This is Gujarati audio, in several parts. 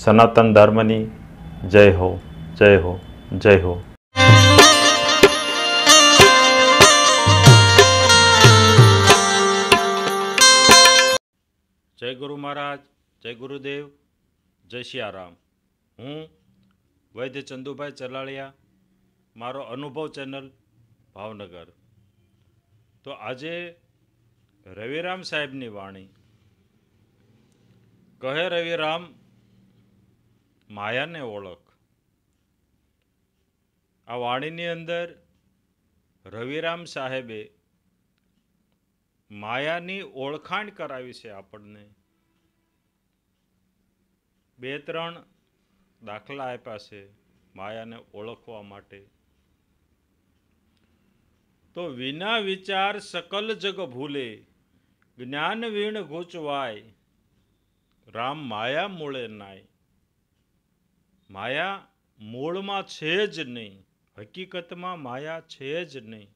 સનાતન ધર્મની જય હો, જય હો, જય હો. જય ગુરુ મહારાજ, જય ગુરુદેવ, જય સિયારામ. હું વૈદ્ય ચંદુભાઈ ચલાળિયા, મારો અનુભવ ચેનલ ભાવનગર. તો આજે રવિરામ સાહેબની વાણી. કહે રવિરામ માયાને ઓળખ. આ વાણીની અંદર રવિરામ સાહેબે માયાની ઓળખાણ કરાવી છે આપણને. 2-3 દાખલા આપ્યા છે માયાને ઓળખવા માટે. તો વિના વિચાર સકલ જગ ભૂલે, જ્ઞાન વીણ ગૂંચવાય, રામ માયા મૂળે નાય. માયા મૂળમાં છે જ નહીં, હકીકતમાં માયા છે જ નહીં.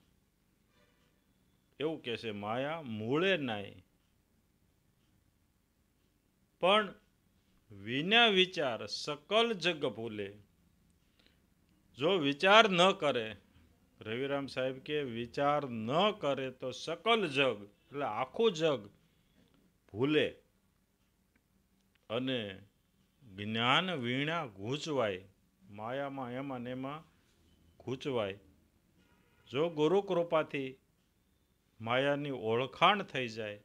એવું કહે છે, માયા મૂળે નાય. પણ વિના વિચાર સકલ જગ ભૂલે. જો વિચાર ન કરે, રવિરામ સાહેબ કે વિચાર ન કરે તો સકલ જગ એટલે આખું જગ ભૂલે અને જ્ઞાન વીણા ગૂંચવાય. માયામાં એમાં ને એમાં ગૂંચવાય. જો ગુરુ કૃપાથી માયાની ઓળખાણ થઈ જાય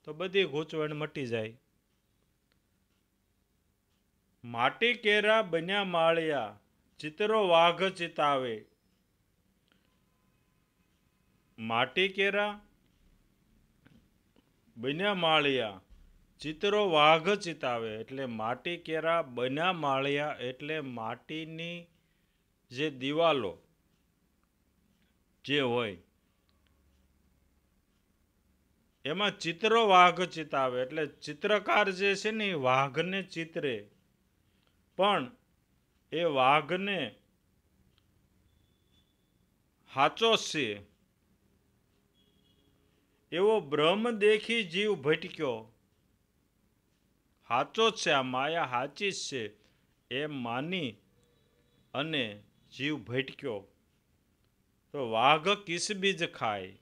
તો બધી ગૂંચવણ મટી જાય. માટી કેરા બન્યા માળિયા, ચિત્રો વાઘ ચિતાવે. માટી કેરા બન્યા માળિયા, ચિત્રો વાઘ ચિતાવે. એટલે માટી કેરા બન્યા માળિયા એટલે માટીની જે દિવાલો જે હોય એમાં ચિત્રો વાઘ ચિતાવે. એટલે ચિત્રકાર જે છે ને એ વાઘને ચિત્રે, પણ એ વાઘને હાચો છે એવો બ્રહ્મ દેખી જીવ ભટક્યો. હાચો જ છે, આ માયા હાચી જ છે એમ માની અને જીવ ભટક્યો. તો વાઘ કિસ બીજ ખાય.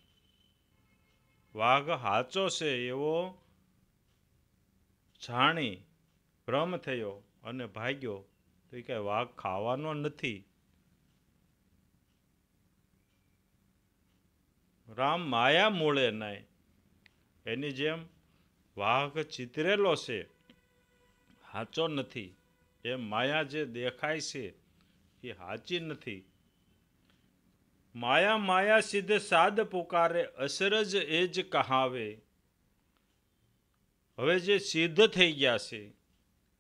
વાઘ હાચો છે એવો જાણી ભ્રમ થયો અને ભાગ્યો. તો એ કઈ વાઘ ખાવાનો નથી. રામ માયા મૂળે નાય. એની જેમ વાઘ ચિતરેલો છે, હાચો નથી. એમ માયા જે દેખાય છે એ હાચી નથી. માયા માયા સિદ્ધ સાદ પુકારે, અસરજ એ જ કહાવે. હવે જે સિદ્ધ થઈ ગયા છે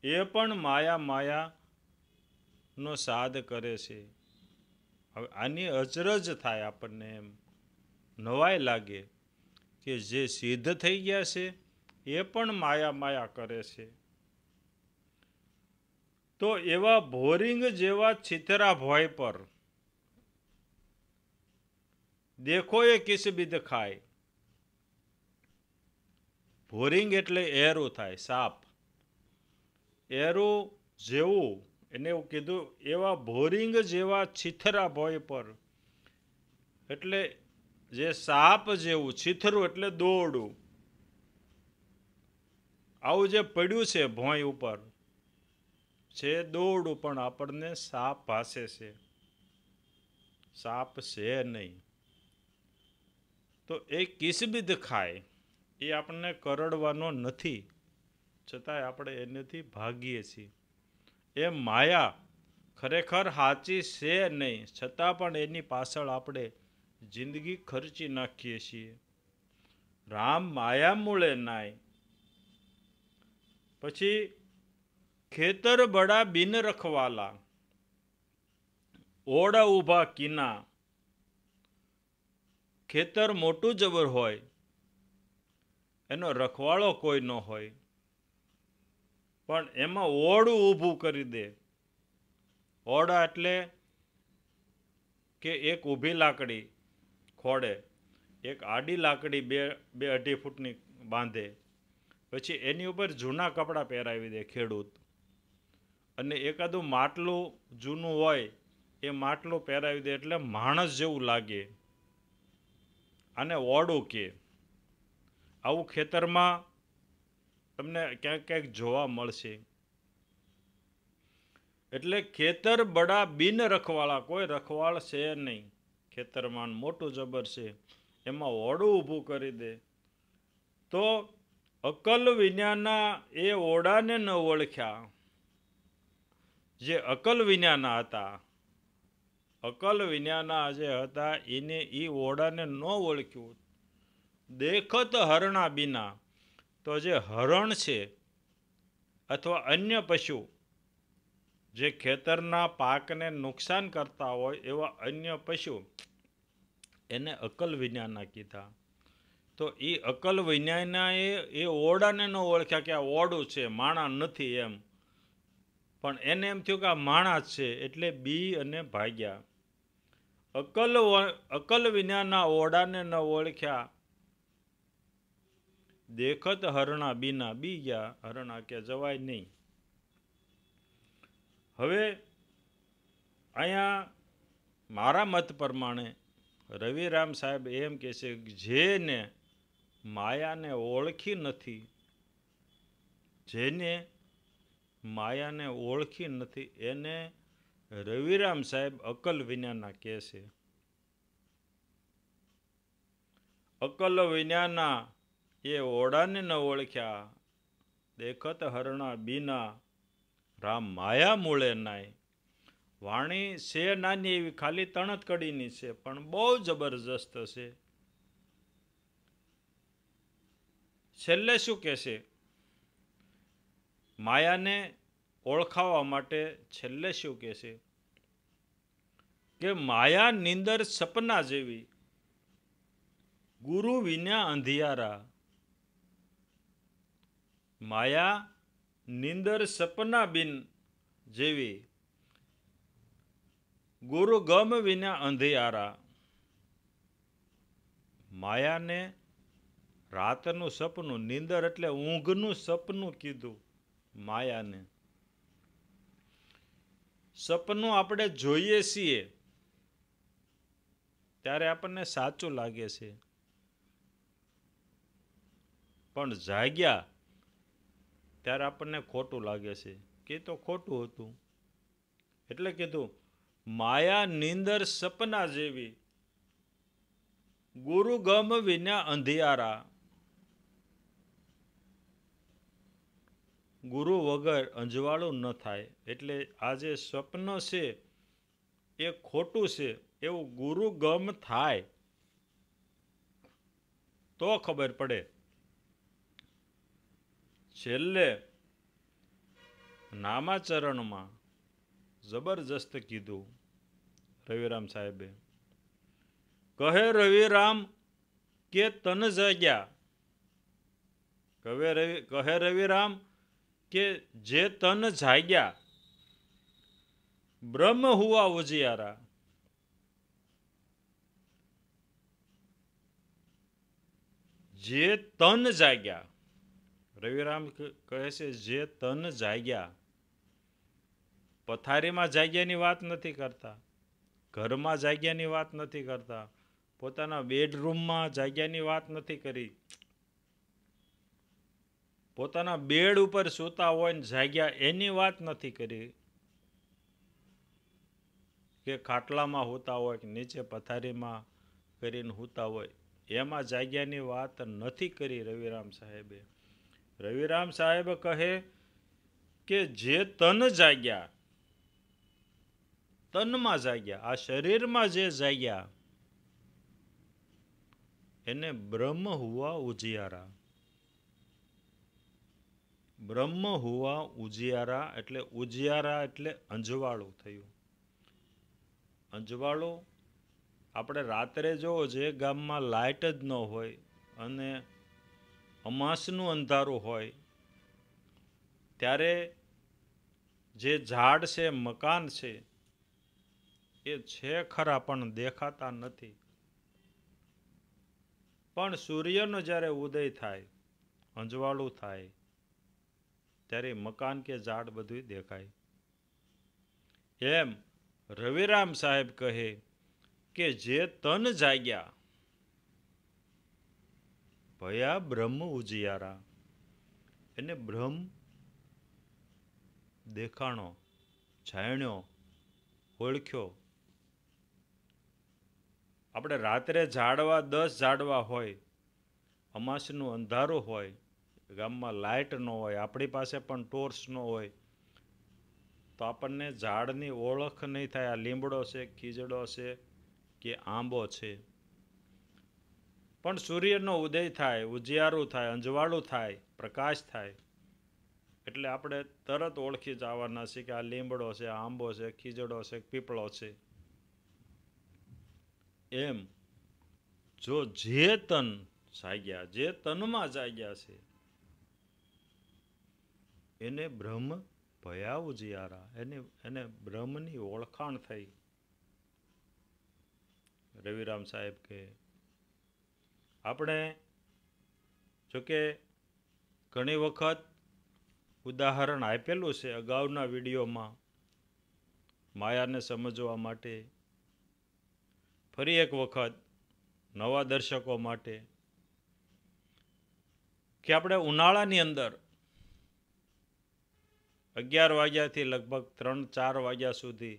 એ પણ માયા માયા નો સાદ કરે છે. હવે આની અચરજ થાય આપણને, એમ નવાઈ લાગે કે જે સિદ્ધ થઈ ગયા છે એ પણ માયા માયા કરે છે. તો એવા ભોરિંગ જેવા છીતરા ભોય પર દેખો એ કિસ બીધ ખાય. ભોરિંગ એટલે એરું થાય, સાપ. એરું જેવું એને એવું કીધું, એવા ભોરિંગ જેવા છીથરા ભોય પર. એટલે જે સાપ જેવું, છીથરું એટલે દોરડું. આવું જે પડ્યું છે ભોંય ઉપર છે દોરડું, પણ આપણને સાપ ભાસે છે, સાપ છે નહીં. તો એ કિસબીદ ખાય એ આપણને કરડવાનો નથી, છતાંય આપણે એનાથી ભાગીએ છીએ. એ માયા ખરેખર સાચી છે નહીં, છતાં પણ એની પાછળ આપણે જિંદગી ખર્ચી નાખીએ છીએ. રામ માયા મૂળે નાય. પછી ખેતર બડા બિન રખવાલા, ઓડા ઊભા કીના. ખેતર મોટું જબર હોય, એનો રખવાળો કોઈ ન હોય, પણ એમાં ઓરડું ઊભું કરી દે. ઓરડા એટલે કે એક ઊભી લાકડી ખોડે, એક આડી લાકડી 2-2.5 ફૂટની બાંધે, પછી એની ઉપર જૂના કપડાં પહેરાવી દે ખેડૂત, અને એકાદું માટલું જૂનું હોય એ માટલું પહેરાવી દે એટલે માણસ જેવું લાગે, આને ઓરડું કે. આવું ખેતરમાં તમને ક્યાંક ક્યાંક જોવા મળશે. એટલે ખેતર બડા બિન રખવાળા, કોઈ રખવાળ છે નહીં, ખેતરમાં મોટું જબર છે, એમાં ઓરડું ઊભું કરી દે. તો અકલ વિનાના એ ઓરડાને ન ઓળખ્યા. જે અકલ વિનાના હતા, અકલ વિનાના જે હતા એને એ ઓરડાને ન ઓળખ્યું. દેખત હરણા બીના, તો જે હરણ છે અથવા અન્ય પશુ જે ખેતરના પાકને નુકસાન કરતા હોય એવા અન્ય પશુ, એને અકલ વિનાના કીધા. તો એ અકલ વિનાના એ ઓરડાને ન ઓળખ્યા કે આ ઓરડું છે, માણા નથી એમ. પણ એને એમ થયું કે આ માણસ છે, એટલે બી અને ભાગ્યા. અકલ વિનાના ઓરડાને ન ઓળખ્યા. દેખત હરણા બીના, બી ગયા. હરણા કે જવાય નહીં. હવે અહીંયા મારા મત પ્રમાણે રવિરામ સાહેબ એમ કહે છે કે જેને માયાને ઓળખી નથી, જેને માયાને ઓળખી નથી એને રવિરામ સાહેબ અકલ વિનાના કહે છે. અકલ વિનાના એ ઓરડાને ન ઓળખ્યા. દેખત હરણા બીના, રામ માયા મૂળે નાય. વાણી છે નાની એવી, ખાલી તણત કડીની છે, પણ બહુ જબરજસ્ત છે. છેલ્લે શું કહેશે? માયાને ઓળખાવા માટે છેલ્લે શું કહેશે? કે માયા નિંદર સપના જેવી, ગુરુ વિના અંધિયારા. માયા નિંદર સપના બિન જેવી, ગુરુ ગમ વિના અંધિયારા. માયાને રાતનું સપનું, નિંદર એટલે ઊંઘનું સપનું કીધું માયાને. સપનું આપણે જોઈએ છીએ ત્યારે આપણને સાચું લાગે છે, પણ જાગ્યા ત્યારે આપણને ખોટું લાગે છે કે તો ખોટું હતું. એટલે કીધું માયા નિંદર સપના જેવી, ગુરુ ગમ વિના અંધિયારા. ગુરુ વગર અંજવાળું ન થાય. એટલે આ જે સ્વપ્ન છે એ ખોટું છે એવું ગુરુ ગમ થાય તો ખબર પડે. છેલ્લે નામાચરણમાં જબરજસ્ત કીધું રવિરામ સાહેબે. કહે રવિરામ કે તન જાગ્યા. કહે રવિરામ કે જે તન જાગ્યા, બ્રહ્મ હુઆ ઉજિયારા. જે તન જાગ્યા, રવિરામ કહે છે જે તન જાગ્યા. પથારીમાં જાગ્યાની વાત નથી કરતા, ઘરમાં જાગ્યાની વાત નથી કરતા, પોતાના બેડરૂમમાં જાગ્યાની વાત નથી કરી. પોતાના બેડ ઉપર સૂતા હોય ને જાગ્યા એની વાત નથી કરી. કે ખાટલામાં સૂતા હોય કે નીચે પથારીમાં કરીને સૂતા હોય, એમાં જાગ્યાની વાત નથી કરી રવિરામ સાહેબે. રવિરામ સાહેબ કહે કે જે તન જાગ્યા, તનમાં જાગ્યા, આ શરીરમાં જે જાગ્યા, એને બ્રહ્મ હુઆ ઉજિયારા. બ્રહ્મ હુઆ ઉજિયારા એટલે ઉજિયારા એટલે અંજવાળું થયું. અંજવાળું આપણે રાત્રે જોવો, જે ગામમાં લાઇટ જ ન હોય અને અમાસનું અંધારું હોય ત્યારે જે ઝાડ છે, મકાન છે, એ છે ખરા પણ દેખાતા નથી. પણ સૂર્યનો જ્યારે ઉદય થાય, અંજવાળું થાય, ત્યારે મકાન કે ઝાડ બધું દેખાય. એમ રવિરામ સાહેબ કહે કે જે તન જાગ્યા ભયા બ્રહ્મ ઉજિયારા, એને બ્રહ્મ દેખાણો, જાણ્યો, ઓળખ્યો. આપણે રાત્રે ઝાડવા 10 ઝાડવા હોય, અમાસનું અંધારું હોય, ગામમાં લાઇટ ન હોય, આપણી પાસે પણ ટોર્ચ ન હોય, તો આપણને ઝાડની ઓળખ નહીં થાય આ લીમડો છે, ખીજડો છે કે આંબો છે. પણ સૂર્યનો ઉદય થાય, ઉજિયારું થાય, અંજવાળું થાય, પ્રકાશ થાય એટલે આપણે તરત ઓળખી જવાના છે કે આ લીમડો છે, આંબો છે, ખીજડો છે, પીપળો છે. એમ જો જે તન જાગ્યા, જે તનમાં જાગ્યા છે એને બ્રહ્મ ભયા ઉજિયારા, એને બ્રહ્મની ઓળખાણ થઈ. રવિરામ સાહેબ કે આપણે જોકે ઘણી વખત ઉદાહરણ આપેલું છે અગાઉના વિડીયોમાં માયાને સમજવા માટે. ફરી એક વખત નવા દર્શકો માટે કે આપણે ઉનાળાની અંદર 11 વાગ્યાથી લગભગ 3-4 વાગ્યા સુધી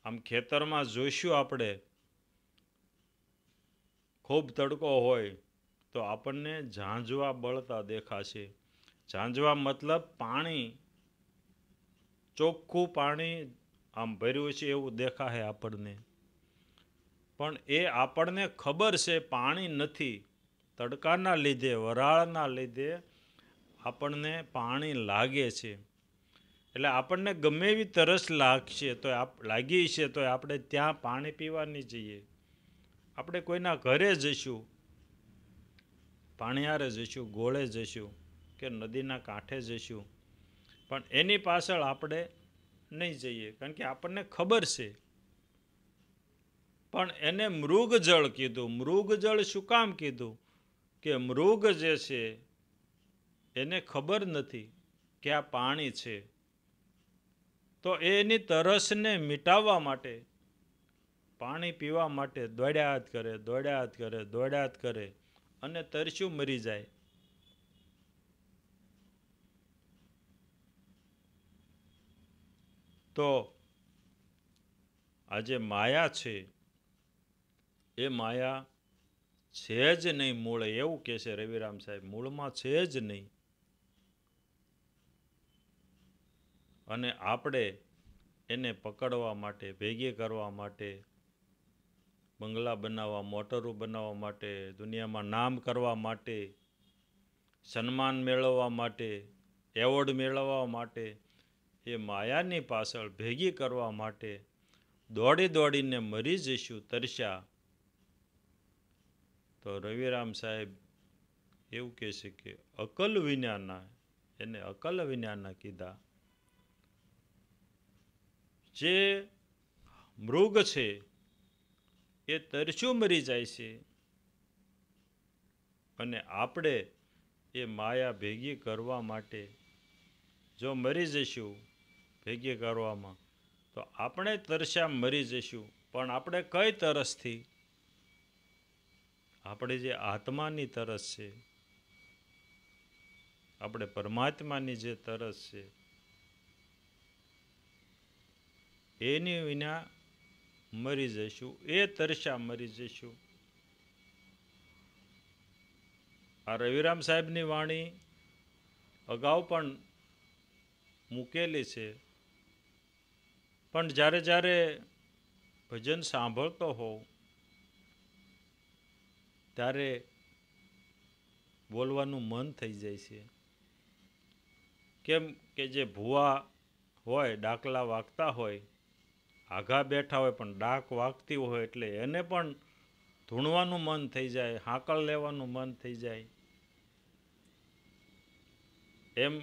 આમ ખેતરમાં જોઈશું આપણે ખૂબ તડકો હોય તો આપણને ઝાંઝવા બળતા દેખાશે. ઝાંઝવા મતલબ પાણી, ચોખ્ખું પાણી આમ ભર્યું છે એવું દેખાશે આપણને. પણ એ આપણને ખબર છે પાણી નથી. તડકાના લીધે, વરાળના લીધે આપણને પાણી લાગે છે. એટલે આપણને ગમે એવી તરસ લાગશે તો લાગી છે તો આપણે ત્યાં પાણી પીવા નહીં જઈએ. આપણે કોઈના ઘરે જઈશું, પાણીયારે જઈશું, ગોળે જઈશું કે નદીના કાંઠે જઈશું, પણ એની પાછળ આપણે નહીં જઈએ કારણ કે આપણને ખબર છે. પણ એને મૃગજળ કીધું. મૃગજળ શું કામ કીધું? કે મૃગ જે છે એને ખબર નથી કે આ પાણી છે, તો એની તરસને મિટાવવા માટે પાણી પીવા માટે દોડ્યા જ કરે, દોડ્યા જ કરે, દોડ્યા જ કરે અને તરસ્યું મરી જાય. તો આ જે માયા છે એ માયા છે જ નહીં મૂળે, એવું કહે છે રવિરામ સાહેબ. મૂળમાં છે જ નહીં. અને આપણે એને પકડવા માટે, ભેગી કરવા માટે, બંગલા બનાવવા, મોટરો બનાવવા માટે, દુનિયામાં નામ કરવા માટે, સન્માન મેળવવા માટે, એવોર્ડ મેળવવા માટે, એ માયાની પાછળ ભેગી કરવા માટે દોડી દોડીને મરી જઈશું તરસ્યા. તો રવિરામ સાહેબ એવું કહે છે કે અકલ વિનાના, એને અકલ વિનાના કીધા. જે મૃગ છે એ તરસ્યું મરી જાય છે અને આપણે એ માયા ભેગી કરવા માટે જો મરી જઈશું ભેગી કરવામાં તો આપણે તરસ્યા મરી જઈશું. પણ આપણે કઈ તરસથી? આપણે જે આત્માની તરસ છે, આપણે પરમાત્માની જે તરસ છે એની વિના મરી જઈશું, એ તરસ્યા મરી જઈશું. આ રવિરામ સાહેબની વાણી અગાઉ પણ મૂકેલી છે, પણ જ્યારે જ્યારે ભજન સાંભળતો હોઉં ત્યારે બોલવાનું મન થઈ જાય છે. કેમ કે જે ભૂવા હોય, ડાકલા વાગતા હોય, આઘા બેઠા હોય પણ ડાક વાગતી હોય એટલે એને પણ ધૂણવાનું મન થઈ જાય, હાંકળ લેવાનું મન થઈ જાય. એમ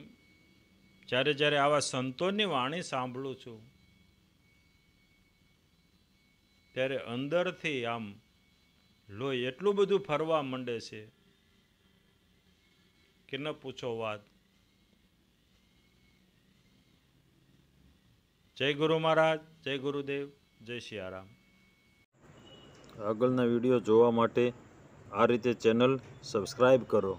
જ્યારે જ્યારે આવા સંતોની વાણી સાંભળું છું ત્યારે અંદરથી આમ લોહી એટલું બધું ફરવા માંડે છે કે ન પૂછો વાત. જય ગુરુ મહારાજ, જય ગુરુદેવ, જય સિયારામ. આગળના વિડીયો જોવા માટે આ રીતે ચેનલ સબસ્ક્રાઈબ કરો.